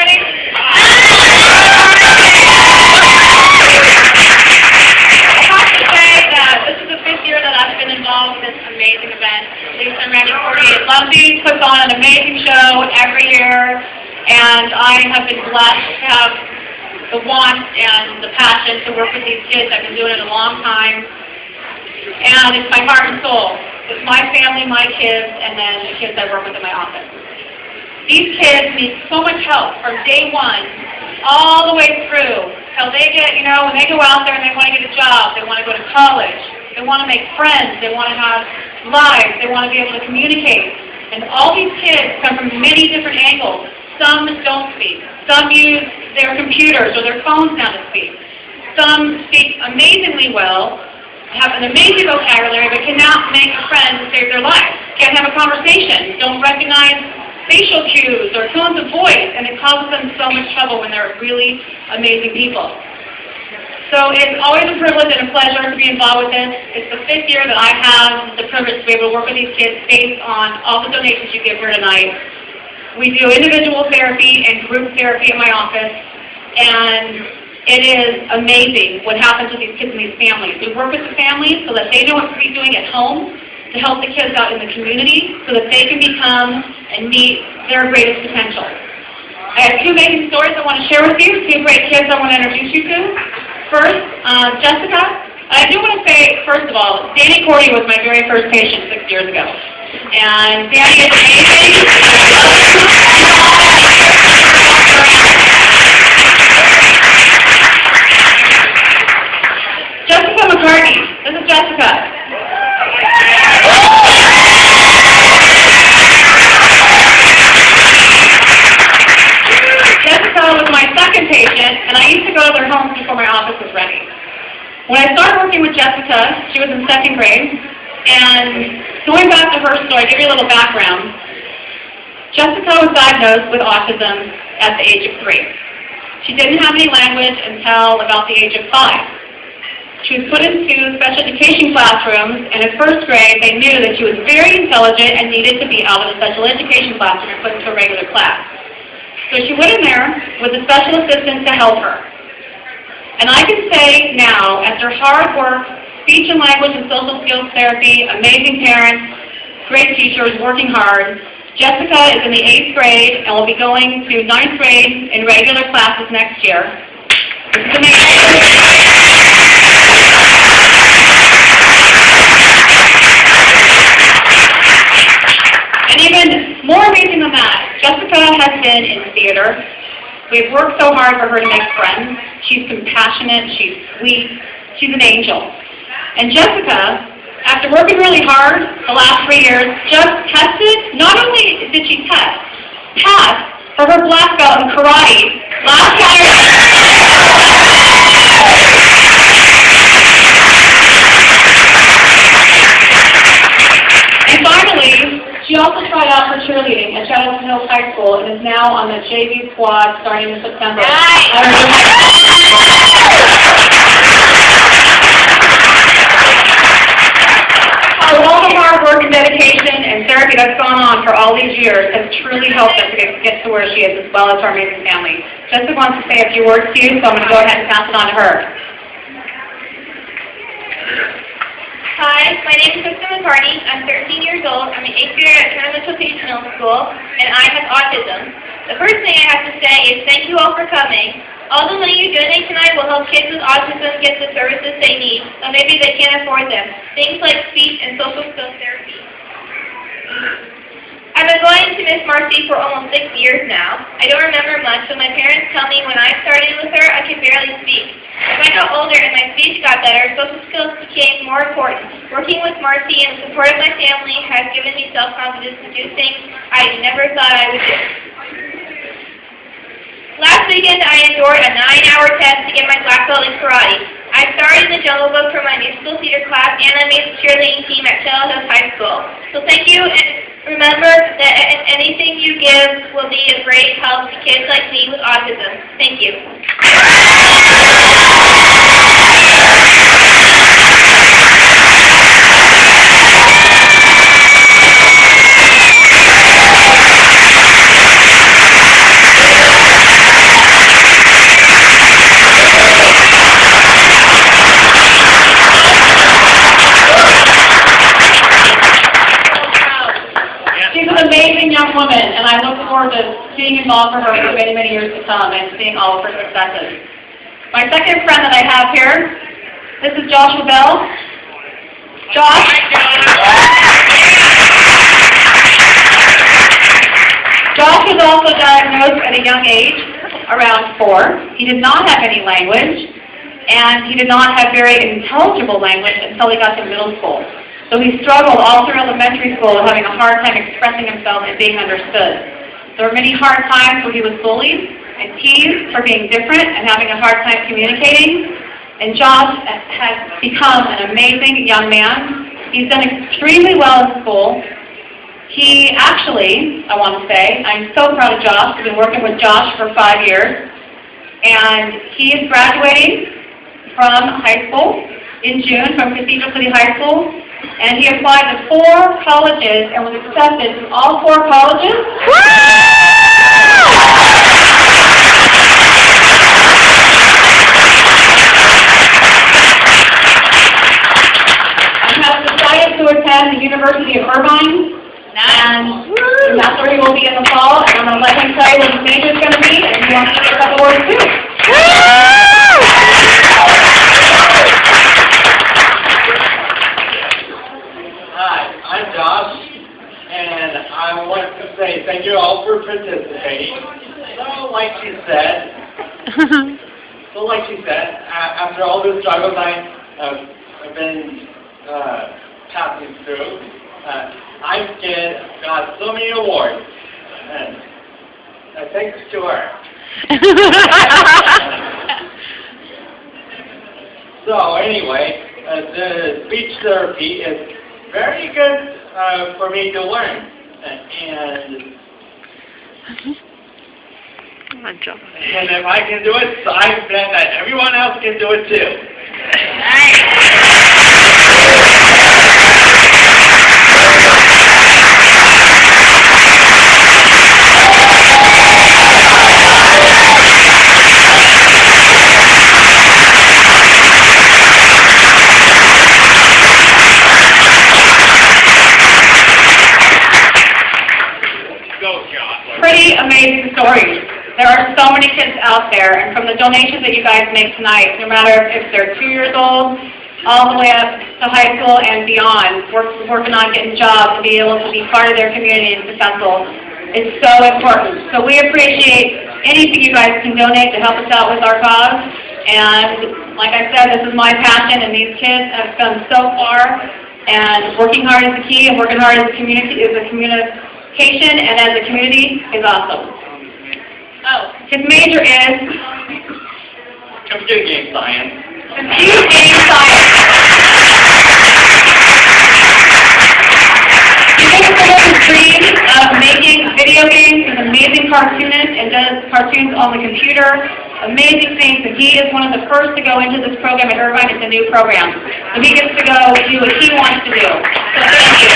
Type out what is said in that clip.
everybody. I have to say that this is the 5th year that I've been involved with this amazing event. Lisa and Randy Cordy at Lumpys puts on an amazing show every year, and I have been blessed to have the want and the passion to work with these kids. I've been doing it a long time, and it's my heart and soul. It's my family, my kids, and then the kids I work with in my office. These kids need so much help from day one all the way through till they get, when they go out there and they want to get a job, they want to go to college, they want to make friends, they want to have lives, they want to be able to communicate. And all these kids come from many different angles. Some don't speak. Some use their computers or their phones now to speak. Some speak amazingly well, have an amazing vocabulary, but cannot make a friend to save their life. Can't have a conversation, don't recognize facial cues or tones of voice, and it causes them so much trouble when they're really amazing people. So it's always a privilege and a pleasure to be involved with this. It's the 5th year that I have the privilege to be able to work with these kids based on all the donations you give here tonight. We do individual therapy and group therapy in my office, and it is amazing what happens with these kids and these families. We work with the families so that they know what to be doing at home to help the kids out in the community so that they can become and meet their greatest potential. I have 2 amazing stories I want to share with you, 2 great kids I want to introduce you to. First, Jessica. I do want to say, first of all, Danny Cordy was my very first patient 6 years ago. And Danny is amazing. Jessica McCartney. This is Jessica. Jessica was my second patient, and I used to go to their homes before my office was ready. When I started working with Jessica, she was in 2nd grade, and going back to her story, I'll give you a little background. Jessica was diagnosed with autism at the age of 3. She didn't have any language until about the age of 5. She was put into special education classrooms, and in 1st grade, they knew that she was very intelligent and needed to be out of the special education classroom and put into a regular class. So she went in there with a special assistant to help her. And I can say now, after hard work, speech and language and social skills therapy, amazing parents, great teachers, working hard, Jessica is in the 8th grade and will be going to 9th grade in regular classes next year. This is amazing. And even more amazing than that, Jessica has been in theater. We've worked so hard for her to make friends. She's compassionate, she's sweet, she's an angel. And Jessica, after working really hard the last 3 years, just tested, not only did she pass for her black belt in karate last Saturday. And finally, she also tried out for cheerleading at Charlotte Hills High School and is now on the JV squad starting in September. So all the hard work and dedication and therapy that's gone on for all these years has truly helped us to get to where she is, as well as our amazing family. Jessica wants to say a few words to you, so I'm going to go ahead and pass it on to her. Hi, my name is Kristen McCartney. I'm 13 years old. I'm an 8th grader at Tournamental Page Middle School, and I have autism. The first thing I have to say is thank you all for coming. All the money you donate tonight will help kids with autism get the services they need, but maybe they can't afford them. Things like speech and social skills therapy. I've been going to Miss Marcy for almost 6 years now. I don't remember much, but my parents tell me when I started with her, I could barely speak. As I got older and my speech got better, social skills became more important. Working with Marcy and the support of my family has given me self-confidence to do things I never thought I would do. Last weekend, I endured a 9-hour test to get my black belt in karate. I started in the Jungle Book for my musical theater class, and I made the cheerleading team at Charlotte Hills High School. So thank you, and remember that anything you give will be a great help to kids like me with autism. Thank you. being involved for her for many, many years to come and seeing all of her successes. My second friend that I have here, this is Joshua Bell. Josh? Josh was also diagnosed at a young age, around 4. He did not have any language, and he did not have very intelligible language until he got to middle school. So he struggled all through elementary school, having a hard time expressing himself and being understood. There were many hard times where he was bullied and teased for being different and having a hard time communicating. And Josh has become an amazing young man. He's done extremely well in school. He actually, I want to say, I'm so proud of Josh. I've been working with Josh for 5 years. And he is graduating from high school in June from Cathedral City High School. And he applied to 4 colleges and was accepted to all 4 colleges. And has decided to attend the University of Irvine. And that's where he will be in the fall. And I'm going to let him tell you what his major is going to be, and he wants to get a couple words too. I'm Josh, and I want to say thank you all for participating. So, like she said, after all the struggles I've been passing through, I've got so many awards, and thanks to her. So anyway, the speech therapy is very good for me to learn, and if I can do it, so I bet that everyone else can do it too. Pretty amazing stories. There are so many kids out there, and from the donations that you guys make tonight, no matter if they're 2 years old, all the way up to high school and beyond, working on getting jobs and be able to be part of their community and successful, is so important. So we appreciate anything you guys can donate to help us out with our cause. And like I said, this is my passion, and these kids have come so far. And working hard is the key, and working hard as a community is a communication, and as a community is awesome. Oh, his major is computer game science. Computer game science. He makes a little dream of making video games. He's an amazing cartoonist and does cartoons on the computer. Amazing things, and he is one of the first to go into this program at Irvine. It's a new program. So he gets to go do what he wants to do. So thank you.